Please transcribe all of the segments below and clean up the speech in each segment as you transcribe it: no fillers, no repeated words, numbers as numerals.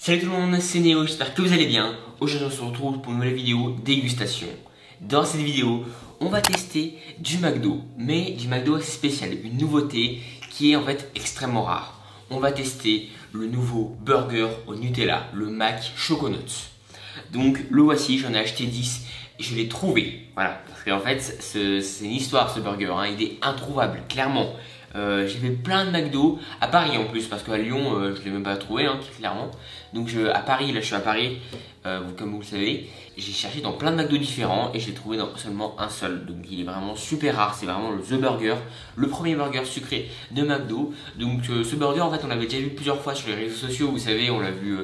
Salut tout le monde, c'est Néo, j'espère que vous allez bien. Aujourd'hui on se retrouve pour une nouvelle vidéo dégustation. Dans cette vidéo, on va tester du McDo, mais du McDo assez spécial, une nouveauté qui est en fait extrêmement rare. On va tester le nouveau burger au Nutella, le Mac Choconuts. Donc le voici, j'en ai acheté 10 et je l'ai trouvé. Voilà, parce qu'en fait c'est une histoire ce burger, hein. Il est introuvable, clairement. J'ai fait plein de McDo à Paris en plus, parce qu'à Lyon je ne l'ai même pas trouvé, hein, clairement. Donc à Paris, là je suis à Paris, comme vous le savez, j'ai cherché dans plein de McDo différents et je l'ai trouvé dans seulement un seul. Donc il est vraiment super rare, c'est vraiment le The Burger, le premier burger sucré de McDo. Donc ce burger en fait on l'avait déjà vu plusieurs fois sur les réseaux sociaux, vous savez, on l'a vu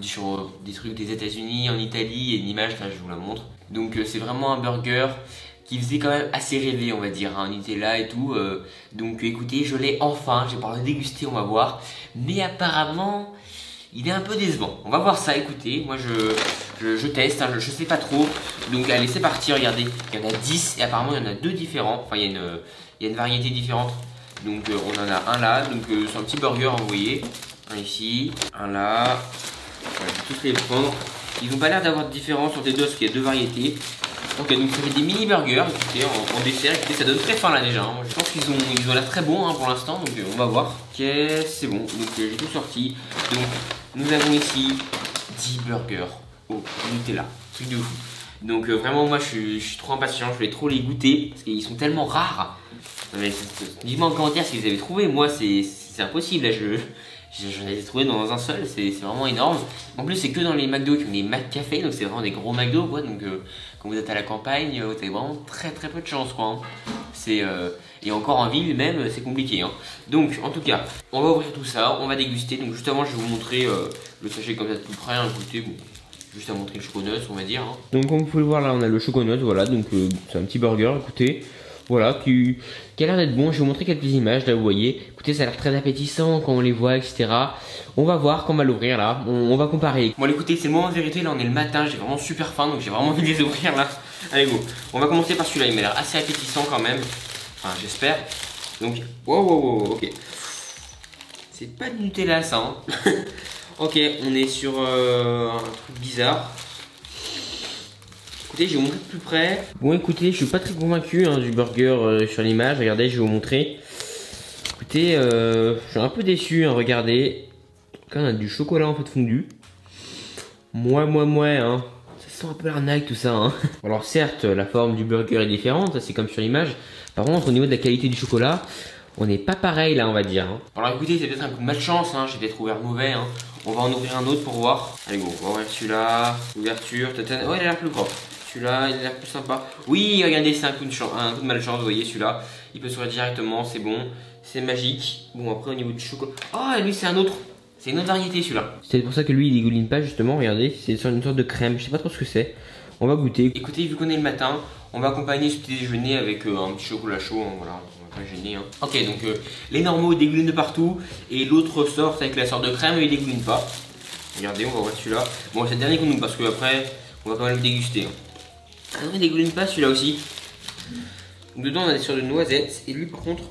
sur des trucs des États-Unis, en Italie, et une image, là je vous la montre. Donc c'est vraiment un burger qui faisait quand même assez rêver, on va dire, hein, Nutella et tout. Donc écoutez, je l'ai enfin, j'ai pas le déguster, on va voir. Mais apparemment, il est un peu décevant. On va voir ça, écoutez, moi je teste, hein, je sais pas trop. Donc allez, c'est parti, regardez, il y en a 10 et apparemment il y en a deux différents. Enfin, il y a une variété différente. Donc on en a un là, donc c'est un petit burger, vous voyez. Un ici, un là. Voilà, je vais tous les prendre. Ils n'ont pas l'air d'avoir de différence entre les deux parce qu'il y a deux variétés. Ok, donc ça fait des mini burgers, écoutez, en dessert, écoutez, ça donne très faim là déjà, hein. Je pense qu'ils ont l'air très bons, hein, pour l'instant, donc on va voir. Ok, c'est bon, donc j'ai tout sorti. Donc nous avons ici 10 burgers au Nutella, truc de fou. Donc vraiment moi je suis trop impatient, je vais trop les goûter, parce qu'ils sont tellement rares. Dites-moi en commentaire si vous avez trouvé, moi c'est impossible, là j'en ai trouvé dans un seul, c'est vraiment énorme. En plus c'est que dans les McDo qui ont des McCafé, donc c'est vraiment des gros McDo quoi. Donc quand vous êtes à la campagne, vous avez vraiment très peu de chance quoi, hein. Et encore en ville même c'est compliqué, hein. Donc en tout cas on va ouvrir tout ça, on va déguster. Donc juste avant je vais vous montrer le sachet comme ça de tout près, hein. Écoutez, bon, juste à montrer le choconuts on va dire, hein. Donc comme vous pouvez le voir là on a le choconuts, voilà. Donc c'est un petit burger, écoutez. Voilà, qui a l'air d'être bon. Je vais vous montrer quelques images, là vous voyez. Écoutez, ça a l'air très appétissant quand on les voit, etc. On va voir quand on va l'ouvrir là, on va comparer. Bon écoutez, c'est le moment de vérité, là on est le matin, j'ai vraiment super faim, donc j'ai vraiment envie de les ouvrir là. Allez go, on va commencer par celui-là, il m'a l'air assez appétissant quand même. Enfin j'espère. Donc, wow, ok. C'est pas de Nutella ça, hein. Ok, on est sur un truc bizarre. Écoutez, je vais vous montrer de plus près. Bon écoutez, je suis pas très convaincu, hein, du burger sur l'image. Regardez, je vais vous montrer. Écoutez, je suis un peu déçu, hein, regardez. Quand on a du chocolat en fait fondu. Moi, hein. Ça sent un peu l'arnaque tout ça, hein. Alors certes, la forme du burger est différente, c'est comme sur l'image. Par contre, au niveau de la qualité du chocolat, on n'est pas pareil là, on va dire, hein. Alors écoutez, c'est peut-être un coup de malchance, hein. J'ai peut-être ouvert mauvais, hein. On va en ouvrir un autre pour voir. Allez go, on va ouvrir celui-là. Ouverture, ouais, il a l'air plus propre. Celui-là, il a l'air plus sympa. Oui, regardez, c'est un coup de malchance, vous voyez, celui-là. Il peut s'ouvrir directement, c'est bon. C'est magique. Bon, après, au niveau du chocolat. Oh, lui, c'est un autre. C'est une autre variété, celui-là. C'est pour ça que lui, il dégouline pas, justement. Regardez, c'est sur une sorte de crème. Je sais pas trop ce que c'est. On va goûter. Écoutez, vu qu'on est le matin, on va accompagner ce petit déjeuner avec un petit chocolat chaud, hein, voilà. On va pas gêner, hein. Ok, donc les normaux, ils dégoulinent de partout. Et l'autre sorte avec la sorte de crème, il dégouline pas. Regardez, on va voir celui-là. Bon, c'est le dernier qu'on nous, parce que après, on va quand même le déguster, hein. Ah non, il dégouline pas celui-là aussi. Dedans on a des sortes de noisettes. Et lui par contre,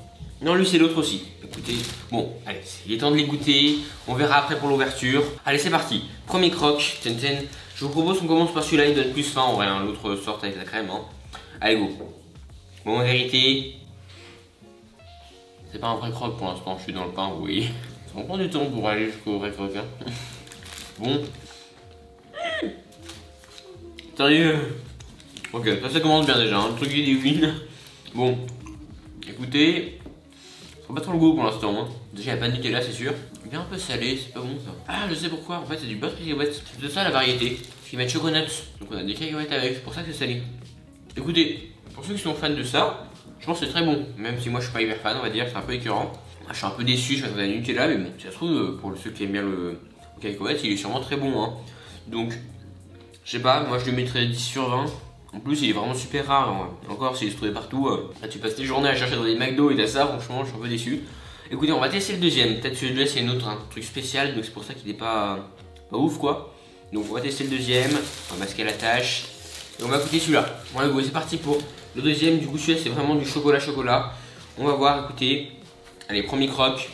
non, lui c'est l'autre aussi. Écoutez, bon, allez, il est temps de les goûter. On verra après pour l'ouverture. Allez, c'est parti. Premier croc. Je vous propose qu'on commence par celui-là, il donne plus faim en vrai, hein. L'autre sorte avec la crème, hein. Allez, go. Bon, en vérité, c'est pas un vrai croc pour l'instant. Je suis dans le pain, vous voyez. Ça prend du temps pour aller jusqu'au vrai croc, hein. Bon. Sérieux. Ok, ça commence bien déjà, hein. Le truc est divine. Bon, écoutez, ça pas trop le goût pour l'instant, hein. Déjà il n'y a pas de Nutella, c'est sûr. Bien un peu salé, c'est pas bon ça. Ah, je sais pourquoi, en fait c'est du beurre de cacahuète. C'est de ça la variété. Parce qu'ils mettent choconuts. Donc on a des cacahuètes avec, c'est pour ça que c'est salé. Écoutez, pour ceux qui sont fans de ça, je pense que c'est très bon. Même si moi je suis pas hyper fan, on va dire, c'est un peu écœurant. Moi, je suis un peu déçu, je m'attendais à du Nutella, mais bon, si ça se trouve, pour ceux qui aiment bien le cacahuète, il est sûrement très bon, hein. Donc, je sais pas, moi je lui mettrais 10 sur 20. En plus, il est vraiment super rare, hein. Encore, s'il se trouvait partout, là, tu passes tes journées à chercher dans des McDo et t'as ça, franchement, je suis un peu déçu. Écoutez, on va tester le deuxième. Peut-être celui-là, c'est un truc spécial, donc c'est pour ça qu'il est pas ouf, quoi. Donc, on va tester le deuxième. On va masquer la tâche. Et on va goûter celui-là. Bon, go, c'est parti pour le deuxième. Du coup, celui-là, c'est vraiment du chocolat. On va voir, écoutez. Allez, premier croc.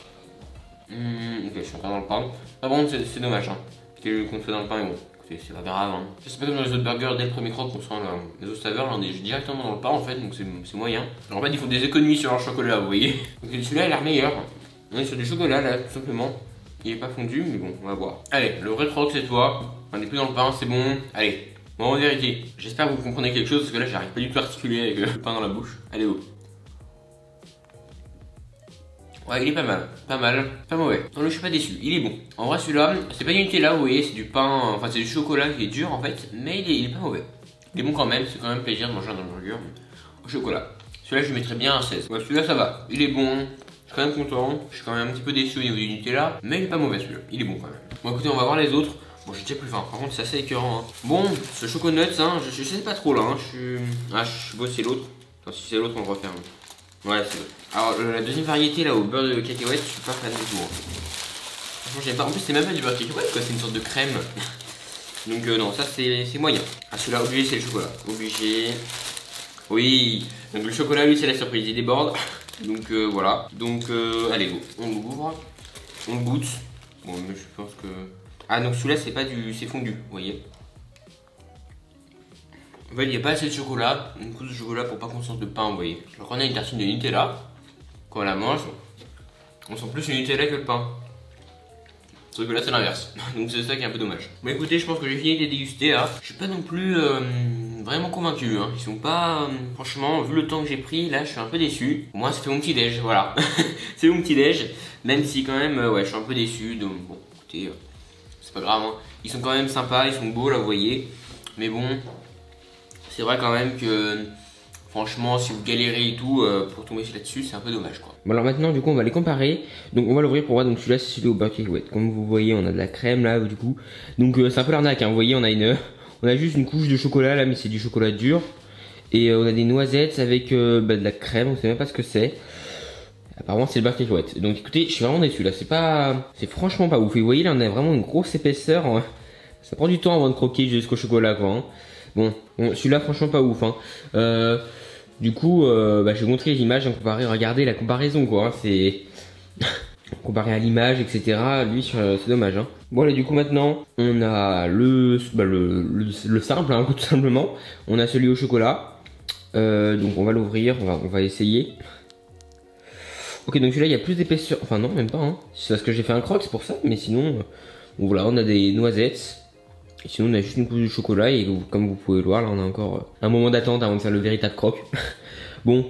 Ok, je suis encore dans le pain. Par contre, c'est dommage, hein. ce qu'on fait dans le pain, mais bon, écoutez, c'est pas grave. Hein. C'est pas comme dans les autres burgers, dès le premier croc, on sent les autres saveurs, là on est directement dans le pain en fait, donc c'est moyen. Alors en fait, ils font des économies sur leur chocolat, vous voyez. Donc celui-là, il a l'air meilleur. On est sur du chocolat là, tout simplement. Il est pas fondu, mais bon, on va voir. Allez, le vrai croc, c'est toi. On n'est plus dans le pain, c'est bon. Allez, bon, en vérité, j'espère que vous comprenez quelque chose, parce que là, j'arrive pas du tout à articuler avec le pain dans la bouche. Allez, go. Ouais, il est pas mal, pas mauvais. Non, je suis pas déçu, il est bon. En vrai, celui-là, c'est pas du Nutella, vous voyez, c'est du pain, enfin, c'est du chocolat qui est dur en fait, mais il est pas mauvais. Il est bon quand même, c'est quand même plaisir de manger un burger au chocolat. Celui-là, je lui mettrais bien un 16. Ouais, celui-là, ça va, il est bon, je suis quand même content. Je suis quand même un petit peu déçu au niveau du Nutella, mais il est pas mauvais celui-là, il est bon quand même. Bon, écoutez, on va voir les autres. Bon, j'ai déjà plus faim, par contre, c'est assez écœurant. Hein. Bon, ce choconuts, hein, je sais pas trop là, hein, je sais pas si c'est l'autre. Attends, si c'est l'autre, on le referme. Ouais, c'est bon. Alors, la deuxième variété là au beurre de cacahuète, je suis pas fan du tout. Hein. Franchement, j'aime pas. En plus, c'est même pas du beurre de cacahuète, quoi, c'est une sorte de crème. Donc, non, ça c'est moyen. Ah, celui-là, obligé, c'est le chocolat. Obligé. Oui, donc le chocolat, lui, c'est la surprise, il déborde. Donc, voilà. Donc, allez, go. On l'ouvre, on le goûte. Bon, mais je pense que. Ah, donc celui-là, c'est pas du. C'est fondu, vous voyez. En fait, il n'y a pas assez de chocolat, une couche de chocolat pour pas qu'on sente le pain, vous voyez. Alors qu'on a une tartine de Nutella, quand on la mange, on sent plus le Nutella que le pain. Sauf que là, c'est l'inverse. Donc c'est ça qui est un peu dommage. Bon, écoutez, je pense que j'ai fini de les déguster là. Je suis pas non plus vraiment convaincu. Hein. Ils sont pas. Franchement, vu le temps que j'ai pris, là, je suis un peu déçu. Moi, ça fait mon petit déj, voilà. C'est mon petit déj. Même si, quand même, ouais, je suis un peu déçu. Donc, bon, écoutez, c'est pas grave. Hein. Ils sont quand même sympas, ils sont beaux là, vous voyez. Mais bon. C'est vrai quand même que franchement si vous galérez et tout pour tomber là-dessus c'est un peu dommage quoi. Bon alors maintenant du coup on va les comparer. Donc on va l'ouvrir pour voir. Donc celui-là c'est celui au beurre de cacahuète. Comme vous voyez on a de la crème là du coup. Donc c'est un peu l'arnaque hein. Vous voyez on a juste une couche de chocolat là mais c'est du chocolat dur. Et on a des noisettes avec de la crème, on sait même pas ce que c'est. Apparemment c'est le beurre de cacahuète. Donc écoutez je suis vraiment déçu là. C'est franchement pas ouf. Et vous voyez là on a vraiment une grosse épaisseur. Hein. Ça prend du temps avant de croquer jusqu'au chocolat quoi. Hein. Bon, celui-là franchement pas ouf hein. Du coup je vais vous montrer les images, comparer, regardez la comparaison quoi hein, c'est comparé à l'image etc. Lui c'est dommage hein. Bon là du coup maintenant on a le simple hein, tout simplement. On a celui au chocolat donc on va l'ouvrir, on va essayer. Ok donc celui-là il y a plus d'épaisseur, enfin non même pas hein. C'est parce que j'ai fait un croc c'est pour ça. Mais sinon bon, voilà on a des noisettes. Et sinon on a juste une couche de chocolat et comme vous pouvez le voir là on a encore un moment d'attente avant de faire le véritable croc. Bon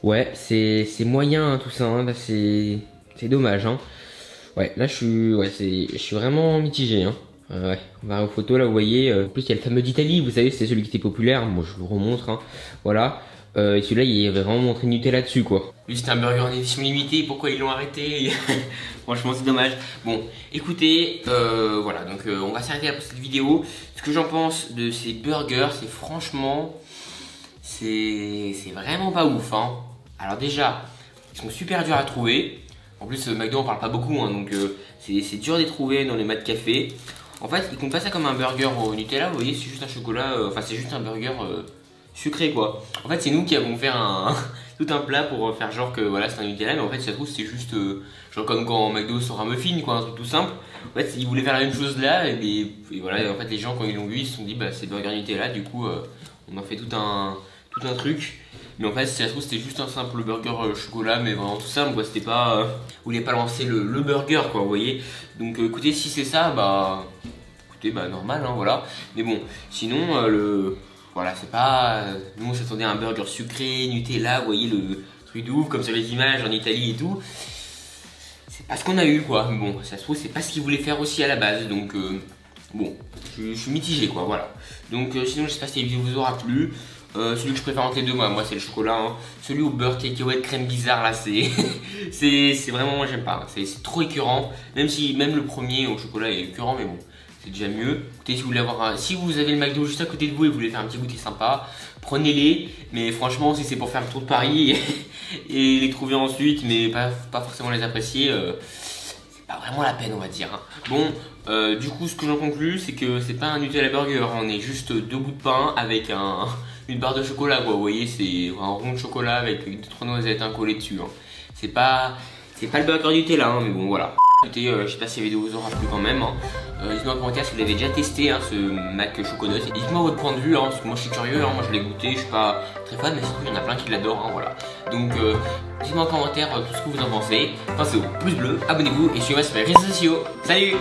ouais c'est moyen hein, tout ça hein. Là c'est dommage hein. Ouais là je suis vraiment mitigé hein. Ouais on va aux photos là vous voyez. En plus il y a le fameux d'Italie vous savez c'est celui qui était populaire. Moi je vous remontre hein. Voilà. Et celui-là il y avait vraiment montré Nutella dessus quoi. Lui c'était un burger en édition limitée, pourquoi ils l'ont arrêté? Franchement c'est dommage. Bon écoutez voilà donc on va s'arrêter là pour cette vidéo. Ce que j'en pense de ces burgers c'est franchement c'est vraiment pas ouf hein. Alors déjà ils sont super durs à trouver. En plus McDo on parle pas beaucoup hein, donc c'est dur de les trouver dans les mats de café. En fait ils comptent pas ça comme un burger au Nutella, vous voyez c'est juste un chocolat, enfin c'est juste un burger sucré quoi. En fait c'est nous qui avons fait tout un plat pour faire genre que voilà c'est un Nutella mais en fait si ça se trouve c'est juste genre comme quand McDo sort un muffin quoi, un truc tout simple. En fait ils voulaient faire la même chose là et voilà en fait les gens quand ils l'ont vu ils se sont dit bah c'est burger Nutella du coup on a fait tout un truc. Mais en fait si ça se trouve c'était juste un simple burger chocolat mais vraiment tout simple quoi, c'était pas vous voulez pas lancer le burger quoi vous voyez. Donc écoutez si c'est ça bah écoutez bah normal hein voilà. Mais bon sinon voilà, c'est pas. Nous on s'attendait à un burger sucré, Nutella, vous voyez le truc de ouf, comme sur les images en Italie et tout. C'est pas ce qu'on a eu quoi. Mais bon, ça se trouve, c'est pas ce qu'ils voulaient faire aussi à la base. Donc, bon, je suis mitigé quoi, voilà. Donc, sinon, j'espère que cette vidéo vous aura plu. Celui que je préfère entre les deux, moi c'est le chocolat. Hein. Celui au beurre, cacahuète, crème bizarre, là, c'est vraiment, moi j'aime pas. C'est trop écœurant. Même le premier au chocolat est écœurant, mais bon. C'est déjà mieux. Écoutez, si vous voulez si vous avez le McDo juste à côté de vous et vous voulez faire un petit goûter sympa, prenez-les. Mais franchement, si c'est pour faire le tour de Paris et les trouver ensuite, mais pas forcément les apprécier, c'est pas vraiment la peine, on va dire. Hein. Bon, du coup, ce que j'en conclus, c'est que c'est pas un Nutella burger. Hein. On est juste deux bouts de pain avec une barre de chocolat, quoi. Vous voyez, c'est un rond de chocolat avec 2-3 noisettes collées dessus. Hein. C'est pas le burger Nutella, hein, mais bon, voilà. Écoutez, j'espère que cette vidéo vous aura plu quand même. Hein. Dites-moi en commentaire si vous l'avez déjà testé, hein, ce Mac Choconote. Dites-moi votre point de vue, hein, parce que moi je suis curieux, hein, moi je l'ai goûté, je suis pas très fan, mais surtout il y en a plein qui l'adorent, hein, voilà. Donc dites-moi en commentaire tout ce que vous en pensez. Pensez au pouce bleu, abonnez-vous et suivez-moi sur les réseaux sociaux. Salut!